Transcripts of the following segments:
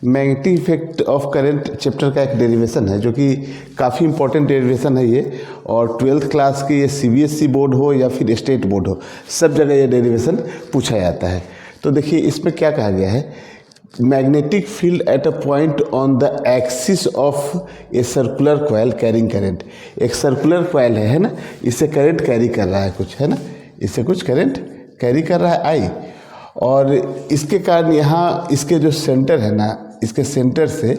Magnetic effect of current chapter का एक derivation है जो कि काफ़ी इंपॉर्टेंट डेरिवेशन है ये, और 12th क्लास के ये CBSE बोर्ड हो या फिर स्टेट बोर्ड हो, सब जगह ये डेरिवेशन पूछा जाता है। तो देखिए इसमें क्या कहा गया है, magnetic field at a point on the axis of a circular coil carrying current. एक सर्कुलर कॉइल है ना, इससे करंट कैरी कर रहा है कुछ, है ना, इससे कुछ करंट कैरी कर रहा है आई, और इसके कारण यहाँ इसके जो सेंटर है ना, इसके सेंटर से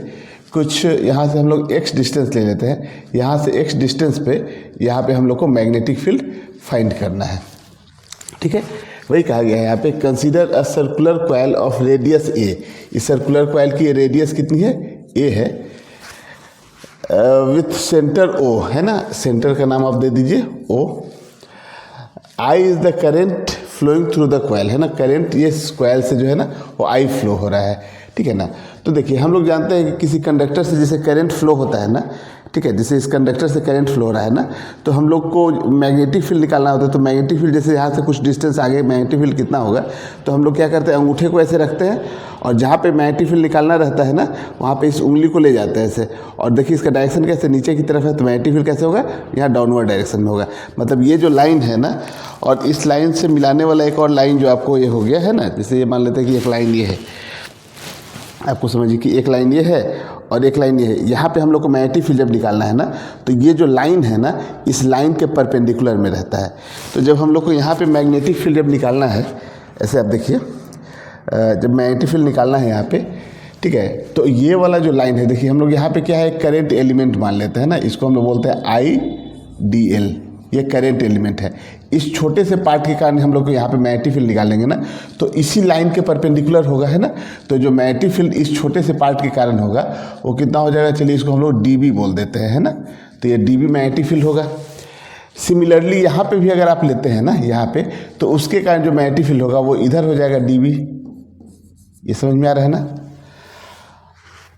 कुछ यहाँ से हम लोग x डिस्टेंस ले लेते हैं, यहाँ से x डिस्टेंस पे यहाँ पे हम लोग को मैग्नेटिक फील्ड फाइंड करना है। ठीक है, वही कहा गया है यहाँ पे, consider a circular coil of radius a। इस सर्कुलर कॉइल की रेडियस कितनी है, a है, विथ सेंटर o, है ना, सेंटर का नाम आप दे दीजिए o। I is the current flowing through the coil, है ना, करंट ये कॉइल से जो है ना वो I फ्लो हो रहा है। ठीक है ना, तो देखिए हम लोग जानते हैं कि किसी कंडक्टर से जैसे करंट फ्लो होता है ना, ठीक है, जैसे इस कंडक्टर से करंट फ्लो हो रहा है ना, तो हम लोग को मैग्नेटिक फील्ड निकालना होता है। तो मैग्नेटिक फील्ड जैसे यहाँ से कुछ डिस्टेंस आगे मैग्नेटिक फील्ड कितना होगा, तो हम लोग क्या करते हैं, अंगूठे को ऐसे रखते हैं और जहाँ पे मैग्नेटिक फील्ड निकालना रहता है ना, वहाँ पे इस उंगली को ले जाते हैं ऐसे, और देखिए इसका डायरेक्शन कैसे नीचे की तरफ है, तो मैग्नेटिक फील्ड कैसे होगा, यहाँ डाउनवर्ड डायरेक्शन में होगा। मतलब ये जो लाइन है ना, और इस लाइन से मिलाने वाला एक और लाइन जो आपको ये हो गया है ना, जैसे ये मान लेते हैं कि एक लाइन ये है, आपको समझिए कि एक लाइन ये है और एक लाइन ये है, यहाँ पे हम लोग को मैग्नेटिक फील्ड जब निकालना है ना, तो ये जो लाइन है ना, इस लाइन के परपेंडिकुलर में रहता है। तो जब हम लोग को यहाँ पे मैग्नेटिक फील्ड जब निकालना है, ऐसे आप देखिए, जब मैग्नेटिक फील्ड निकालना है यहाँ पे, ठीक है, तो ये वाला जो लाइन है, देखिए हम लोग यहाँ पे क्या है, करंट एलिमेंट मान लेते हैं ना, इसको हम लोग बोलते हैं IDL, ये करंट एलिमेंट है। इस छोटे से पार्ट के कारण हम लोग को यहाँ पे मैग्नेटिक फील्ड निकालेंगे ना, तो इसी लाइन के परपेंडिकुलर होगा, है ना, तो जो मैग्नेटिक फील्ड इस छोटे से पार्ट के कारण होगा वो कितना हो जाएगा, चलिए इसको हम लोग DB बोल देते हैं, है ना, तो ये DB मैग्नेटिक फील्ड होगा। सिमिलरली यहाँ पे भी अगर आप लेते हैं ना, यहाँ पे, तो उसके कारण जो मैग्नेटिक फील्ड होगा वो इधर हो जाएगा DB। ये समझ में आ रहा है ना।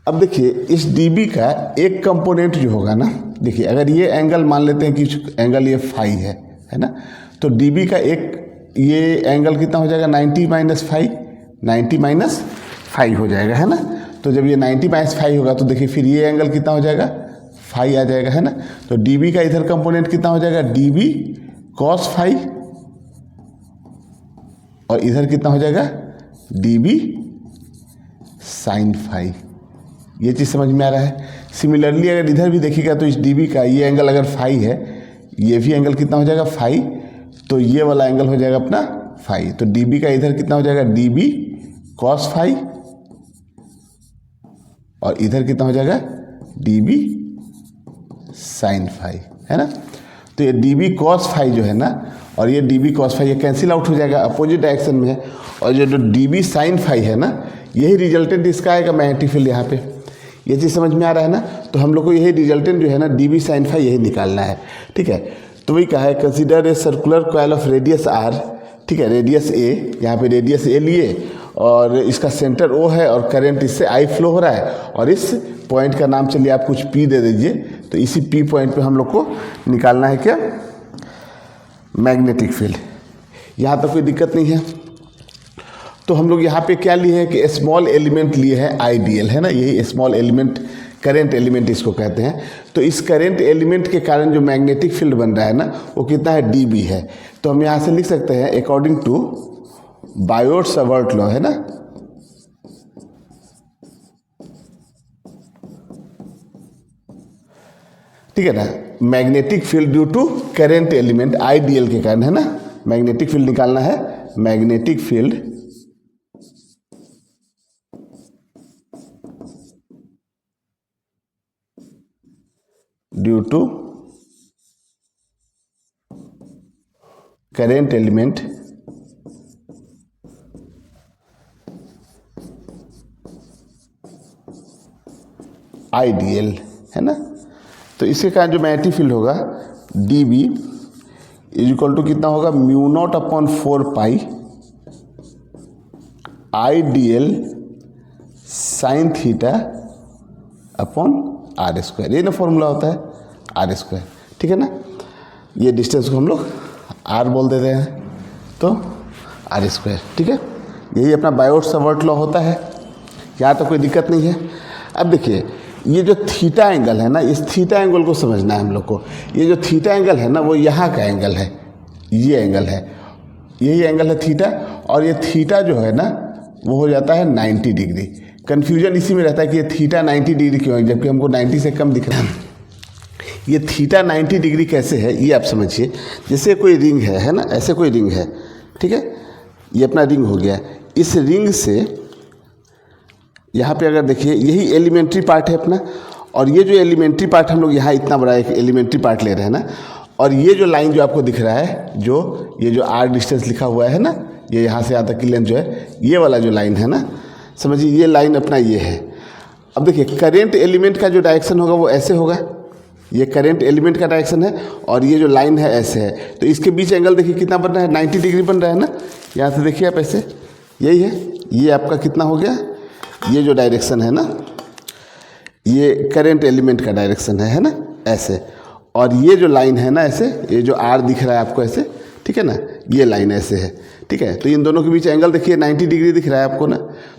अब देखिए इस DB का एक कंपोनेंट जो होगा ना, देखिए अगर ये एंगल मान लेते हैं कि एंगल ये फाई है ना, तो DB का एक ये एंगल कितना हो जाएगा, 90 माइनस फाई, 90 माइनस फाई हो जाएगा, है ना। तो जब ये 90 माइनस फाई होगा तो देखिए फिर ये एंगल कितना हो जाएगा, फाई आ जाएगा, है ना। तो DB का इधर कंपोनेंट कितना हो जाएगा, DB कॉस फाई, और इधर कितना हो जाएगा, DB साइन फाई। ये चीज़ समझ में आ रहा है। सिमिलरली अगर इधर भी देखिएगा तो इस DB का ये एंगल अगर फाई है, ये भी एंगल कितना हो जाएगा, फाई, तो ये वाला एंगल हो जाएगा अपना फाई। तो DB का इधर कितना हो जाएगा, DB कॉस फाई, और इधर कितना हो जाएगा, DB साइन फाई, है ना। तो ये DB कॉस फाई जो है ना, और ये DB कॉस फाई, ये कैंसिल आउट हो जाएगा, अपोजिट डायरेक्शन में है, और जो DB साइन फाई है ना, यही रिजल्टेंट इसका आएगा मैग्नेटिक फील्ड यहाँ पे। ये चीज़ समझ में आ रहा है ना। तो हम लोग को यही रिजल्टेंट जो है ना, DB साइन फाई, यही निकालना है। ठीक है, तो वही कहा है, consider a circular coil of radius R, ठीक है, रेडियस A, यहाँ पे रेडियस A लिए, और इसका सेंटर O है, और करंट इससे I फ्लो हो रहा है, और इस पॉइंट का नाम चलिए आप कुछ P दे दीजिए। तो इसी P पॉइंट पे हम लोग को निकालना है क्या, मैग्नेटिक फील्ड। यहाँ तक कोई दिक्कत नहीं है। तो हम लोग यहाँ पे क्या लिए हैं कि स्मॉल एलिमेंट लिए हैं IDL, है ना, यही स्मॉल एलिमेंट, करंट एलिमेंट इसको कहते हैं। तो इस करंट एलिमेंट के कारण जो मैग्नेटिक फील्ड बन रहा है ना, वो कितना है, DB है। तो हम यहाँ से लिख सकते हैं अकॉर्डिंग टू बायोट-सावर्ट लॉ, है ना, ठीक है ना, magnetic field due to current element IDL के कारण, है ना, मैग्नेटिक फील्ड निकालना है, magnetic field due to current element IDL, है ना। तो इसके कारण जो मैग्नेटिक फील्ड होगा, DB इज इक्वल टू कितना होगा, μ0/4 pi IDL sine theta upon R²। ये ना फॉर्मूला होता है, R², ठीक है ना। ये डिस्टेंस को हम लोग R बोल देते हैं, तो R², ठीक है। यही अपना बायोट-सावर्ट लॉ होता है। यहाँ तो कोई दिक्कत नहीं है। अब देखिए ये जो थीटा एंगल है ना, इस थीटा एंगल को समझना है हम लोग को। ये जो थीटा एंगल है ना वो यहाँ का एंगल है, ये एंगल है, यही एंगल है थीटा। और ये थीटा जो है ना वो हो जाता है 90 डिग्री। कन्फ्यूजन इसी में रहता है कि ये थीटा 90 डिग्री क्यों है, जबकि हमको 90 से कम दिख रहा है। ये थीटा 90 डिग्री कैसे है ये आप समझिए। जैसे कोई रिंग है ना, ऐसे कोई रिंग है, ठीक है, ये अपना रिंग हो गया। इस रिंग से यहाँ पे अगर देखिए यही एलिमेंट्री पार्ट है अपना, और ये जो एलिमेंट्री पार्ट हम लोग यहाँ इतना बड़ा एक एलिमेंट्री पार्ट ले रहे हैं ना, और ये जो लाइन जो आपको दिख रहा है, जो ये जो आर डिस्टेंस लिखा हुआ है ना, ये यहाँ से यहाँ तक की लेंथ जो है, ये वाला जो लाइन है ना, समझिए ये लाइन अपना ये है। अब देखिए करेंट एलिमेंट का जो डायरेक्शन होगा वो ऐसे होगा, ये करेंट एलिमेंट का डायरेक्शन है, और ये जो लाइन है ऐसे है। तो इसके बीच एंगल देखिए कितना बन रहा है, 90 डिग्री बन रहा है ना। यहाँ से देखिए आप ऐसे, यही है, ये आपका कितना हो गया, ये जो डायरेक्शन है ना, ये करेंट एलिमेंट का डायरेक्शन है ना, ऐसे। और ये जो लाइन है ना ऐसे, ये जो आर दिख रहा है आपको ऐसे, ठीक है ना, ये लाइन ऐसे है, ठीक है। तो इन दोनों के बीच एंगल देखिए 90 डिग्री दिख रहा है आपको ना,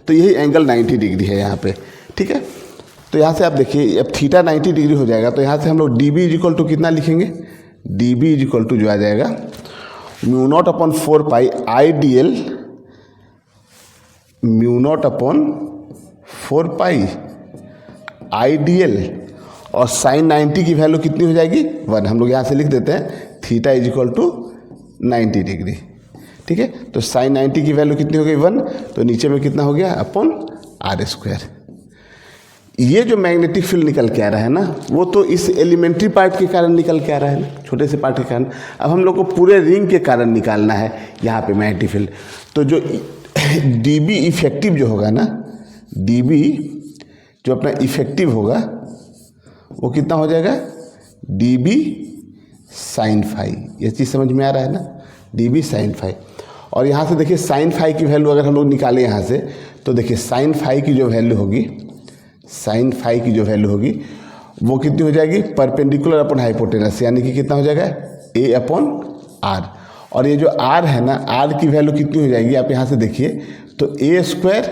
तो यही एंगल 90 डिग्री है यहाँ पे, ठीक है। तो यहाँ से आप देखिए अब थीटा 90 डिग्री हो जाएगा, तो यहाँ से हम लोग डी बी इजिकल टू कितना लिखेंगे, डी बी इजिकल टू जो आ जाएगा mu naught upon 4 pi I D L, mu naught upon 4 pi I D L, और साइन 90 की वैल्यू कितनी हो जाएगी 1। हम लोग यहाँ से लिख देते हैं theta is equal to 90 degree, ठीक है। तो साइन 90 की वैल्यू कितनी हो गई 1, तो नीचे में कितना हो गया अपॉन आर स्क्वायर। ये जो मैग्नेटिक फील्ड निकल के आ रहा है ना, वो तो इस एलिमेंट्री पार्ट के कारण निकल के आ रहा है ना, छोटे से पार्ट के कारण। अब हम लोग को पूरे रिंग के कारण निकालना है यहाँ पे मैग्नेटिक फील्ड। तो जो डी बी इफेक्टिव जो होगा ना, डी बी जो अपना इफेक्टिव होगा वो कितना हो जाएगा, डी बी साइन फाई। ये चीज़ समझ में आ रहा है ना, डी बी साइन फाई। और यहाँ से देखिए साइन फाई की वैल्यू अगर हम लोग निकालें यहाँ से, तो देखिए साइन फाई की जो वैल्यू होगी, साइन फाई की जो वैल्यू होगी वो कितनी हो जाएगी, परपेंडिकुलर अपॉन हाइपोटेनस, यानी कि कितना हो जाएगा ए अपॉन आर। और ये जो आर है ना, आर की वैल्यू कितनी हो जाएगी आप यहाँ से देखिए, तो ए स्क्वायर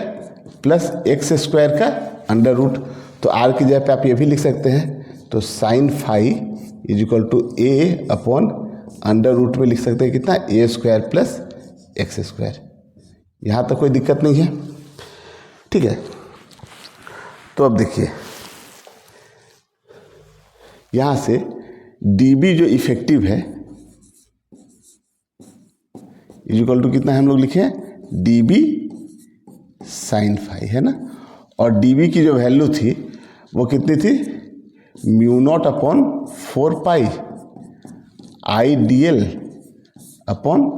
प्लस एक्स स्क्वायर का अंडर रूट। तो आर की जगह पे आप ये भी लिख सकते हैं, तो sine phi is equal to a upon under root में लिख सकते हैं कितना, a square plus x square. यहाँ तक कोई दिक्कत नहीं है, ठीक है। तो अब देखिए यहाँ से डी बी जो इफेक्टिव है इज इक्वल टू कितना है, हम लोग लिखे हैं डी बी साइन फाई, है ना। और डी बी की जो वैल्यू थी वो कितनी थी, mu not upon 4 pi I D L upon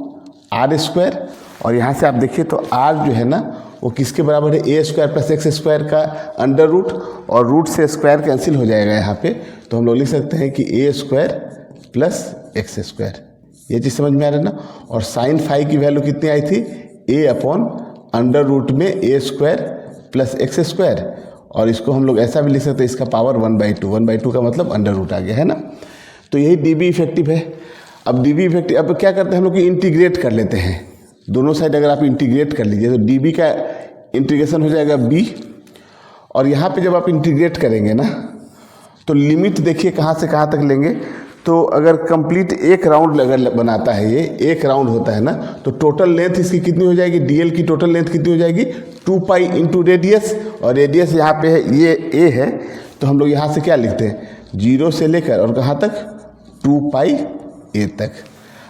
R square. और यहाँ से आप देखिए तो आर जो है ना वो किसके बराबर है, ए स्क्वायर प्लस एक्स स्क्वायर का अंडर रूट, और रूट से स्क्वायर कैंसिल हो जाएगा यहाँ पे। तो हम लोग लिख सकते हैं कि ए स्क्वायर प्लस एक्स स्क्वायर। ये चीज़ समझ में आ रहा है ना। और साइन फाई की वैल्यू कितनी आई थी, ए अपॉन अंडर रूट में ए स्क्वायर प्लस एक्स स्क्वायर। और इसको हम लोग ऐसा भी लिख सकते हैं, इसका पावर 1/2, 1/2 का मतलब अंडर रूट आ गया, है ना। तो यही डी बी इफेक्टिव है। अब डी बी इफेक्टिव, अब क्या करते हैं हम लोग कि इंटीग्रेट कर लेते हैं दोनों साइड। अगर आप इंटीग्रेट कर लीजिए तो डी बी का इंटीग्रेशन हो जाएगा बी, और यहाँ पे जब आप इंटीग्रेट करेंगे ना तो लिमिट देखिए कहाँ से कहाँ तक लेंगे। तो अगर कंप्लीट एक राउंड अगर बनाता है, ये एक राउंड होता है ना, तो टोटल लेंथ इसकी कितनी हो जाएगी, डीएल की टोटल लेंथ कितनी हो जाएगी, 2 पाई इंटू रेडियस। और रेडियस यहाँ पे है, ये ए है, तो हम लोग यहाँ से क्या लिखते हैं, 0 से लेकर और कहाँ तक, 2 पाई ए तक।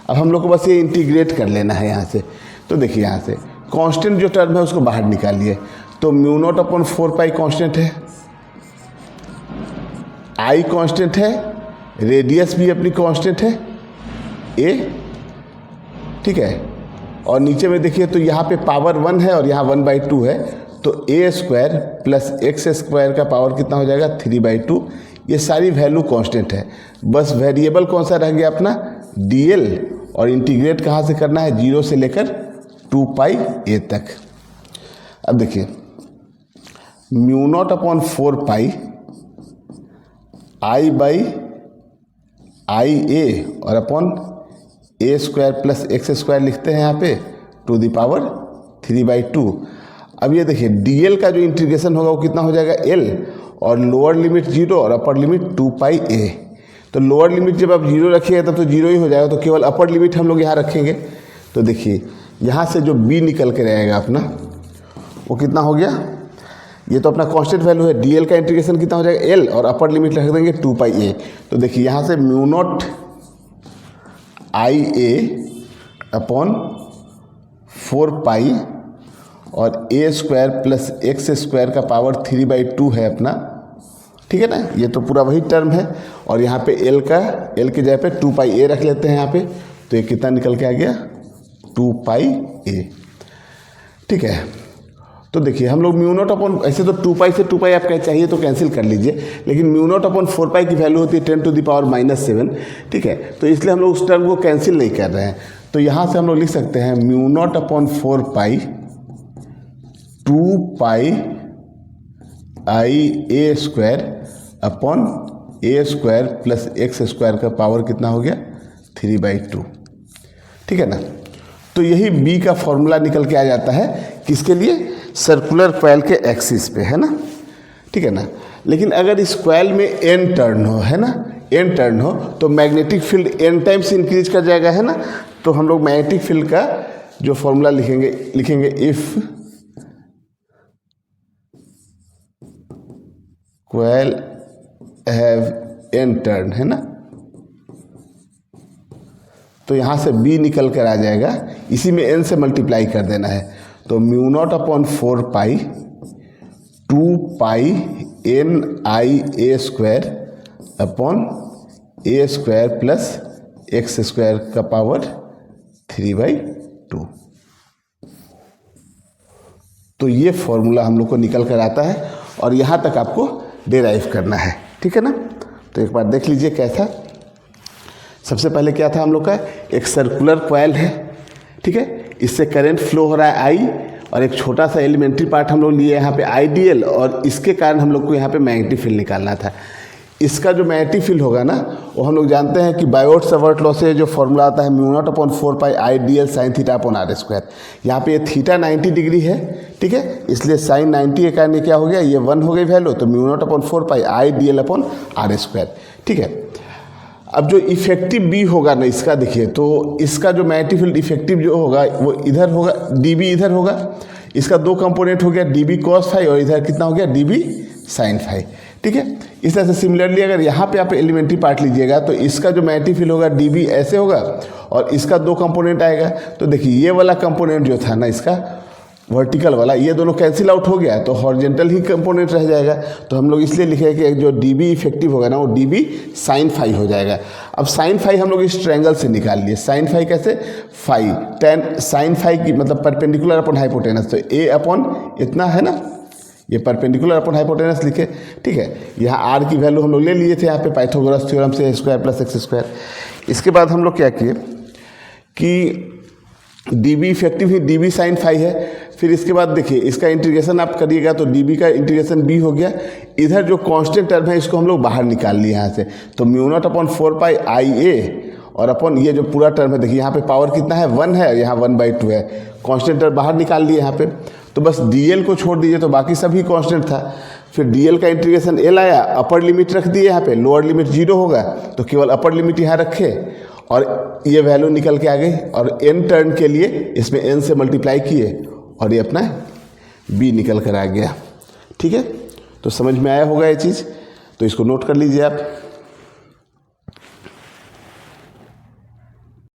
अब हम लोग को बस ये इंटीग्रेट कर लेना है यहाँ से। तो देखिए यहाँ से कांस्टेंट जो टर्म है उसको बाहर निकालिए, तो mu not upon 4 pi constant है, आई कांस्टेंट है, रेडियस भी अपनी कांस्टेंट है ए, ठीक है। और नीचे में देखिए तो यहाँ पे पावर 1 है और यहाँ 1/2 है, तो ए स्क्वायर प्लस एक्स स्क्वायर का पावर कितना हो जाएगा, 3/2। ये सारी वैल्यू कांस्टेंट है, बस वेरिएबल कौन सा रह गया अपना, डीएल। और इंटीग्रेट कहाँ से करना है, 0 से लेकर 2 पाई ए तक। अब देखिए mu not upon 4 pi I by I a और upon a square plus x square लिखते हैं यहाँ पे टू द पावर 3/2। अब ये देखिए डीएल का जो इंटीग्रेशन होगा वो कितना हो जाएगा एल, और लोअर लिमिट 0 और अपर लिमिट 2 पाई ए। तो लोअर लिमिट जब आप 0 रखिएगा तब तो 0 ही हो जाएगा, तो केवल अपर लिमिट हम लोग यहाँ रखेंगे। तो देखिए यहाँ से जो बी निकल के रहेगा अपना वो कितना हो गया, ये तो अपना कांस्टेंट वैल्यू है, डीएल का इंटीग्रेशन कितना हो जाएगा एल, और अपर लिमिट रख देंगे 2 पाई ए। तो देखिए यहाँ से mu not I A upon 4 पाई और ए स्क्वायर प्लस एक्स स्क्वायर का पावर 3/2 है अपना, ठीक है ना। ये तो पूरा वही टर्म है, और यहाँ पे एल की जगह पे 2 पाई ए रख लेते हैं यहाँ पे। तो ये कितना निकल के आ गया 2 पाई ए, ठीक है। तो देखिए हम लोग म्यू नॉट अपॉन, ऐसे तो 2 पाई से 2 पाई आपका चाहिए तो कैंसिल कर लीजिए, लेकिन म्यू नॉट अपॉन 4 पाई की वैल्यू होती है 10⁻⁻7, ठीक है। तो इसलिए हम लोग उस टर्म को कैंसिल नहीं कर रहे हैं। तो यहाँ से हम लोग लिख सकते हैं mu naught upon 4 pi 2 pi I A square upon a square plus x square का पावर कितना हो गया 3/2, ठीक है ना। तो यही बी का फॉर्मूला निकल के आ जाता है, किसके लिए, सर्कुलर कॉइल के एक्सिस पे, है ना, ठीक है ना। लेकिन अगर इस कॉइल में एन टर्न हो, है ना, एन टर्न हो, तो magnetic field n times increase कर जाएगा, है ना। तो हम लोग मैग्नेटिक फील्ड का जो फॉर्मूला लिखेंगे if coil have an turn, है ना, तो यहाँ से बी निकल कर आ जाएगा, इसी में एन से मल्टीप्लाई कर देना है। तो mu not upon 4 pi 2 pi N I A square upon a square plus x square का पावर 3/2। तो ये फॉर्मूला हम लोग को निकल कर आता है, और यहाँ तक आपको डेराइव करना है, ठीक है ना। तो एक बार देख लीजिए कैसा। सबसे पहले क्या था हम लोग का, एक सर्कुलर कॉइल है, ठीक है, इससे करंट फ्लो हो रहा है आई, और एक छोटा सा एलिमेंट्री पार्ट हम लोग लिए यहाँ पे आईडीएल, और इसके कारण हम लोग को यहाँ पे मैग्नेटिक फील्ड निकालना था। इसका जो मैग्नेटिक फील्ड होगा ना, वो हम लोग जानते हैं कि बायोट सावर्ट लॉ से जो फॉर्मूला आता है mu not upon 4 pi I D L sine theta upon R square. यहाँ पे ये थीटा 90 डिग्री है, ठीक है, इसलिए साइन 90 के कारण ये क्या हो गया, ये 1 हो गई वैल्यू, तो mu not upon 4 pi I D L upon R square, ठीक है। अब जो इफेक्टिव बी होगा ना इसका, देखिए तो इसका जो मैग्नेटिक फील्ड इफेक्टिव जो होगा वो इधर होगा, डीबी इधर होगा। इसका 2 कंपोनेंट हो गया, डीबी कॉस फाई, और इधर कितना हो गया डीबी साइन फाई, ठीक है। इस तरह से सिमिलरली अगर यहाँ पे आप एलिमेंट्री पार्ट लीजिएगा तो इसका जो मैग्नेटिक फील्ड होगा डीबी ऐसे होगा, और इसका 2 कंपोनेंट आएगा। तो देखिए ये वाला कंपोनेंट जो था ना इसका वर्टिकल वाला, ये दोनों कैंसिल आउट हो गया, तो हॉरिजॉन्टल ही कंपोनेंट रह जाएगा। तो हम लोग इसलिए लिखे कि जो डीबी इफेक्टिव होगा ना वो डीबी साइन फाई हो जाएगा। अब साइन फाई हम लोग इस ट्रायंगल से निकाल लिए। साइन फाई कैसे, फाई टेन साइन फाई की मतलब परपेंडिकुलर अपॉन हाइपोटेनस, तो ए अपॉन इतना है ना, ये परपेंडिकुलर अपॉन हाइपोटेनस लिखे, ठीक है। यहाँ आर की वैल्यू हम लोग ले लिए थे यहाँ पे पाइथागोरस थ्योरम से, स्क्वायर प्लस एक्स स्क्वायर। इसके बाद हम लोग क्या किए कि डीबी इफेक्टिव ही डीबी साइन फाई है। फिर इसके बाद देखिए इसका इंटीग्रेशन आप करिएगा तो डीबी का इंटीग्रेशन बी हो गया। इधर जो कांस्टेंट टर्म है इसको हम लोग बाहर निकाल लिए यहाँ से, तो mu not upon 4 pi I a और अपन ये जो पूरा टर्म है, देखिए यहाँ पे पावर कितना है 1 है, यहाँ 1/2 है। कांस्टेंट टर्म बाहर निकाल लिए यहाँ पे, तो बस डीएल को छोड़ दीजिए तो बाकी सभी कांस्टेंट था। फिर डीएल का इंटीग्रेशन एल आया, अपर लिमिट रख दिए यहाँ पे, लोअर लिमिट 0 होगा तो केवल अपर लिमिट यहाँ रखे और ये वैल्यू निकल के आ गई। और एन टर्न के लिए इसमें एन से मल्टीप्लाई किए और ये अपना बी निकल कर आ गया। ठीक है, तो समझ में आया होगा ये चीज़, तो इसको नोट कर लीजिए आप।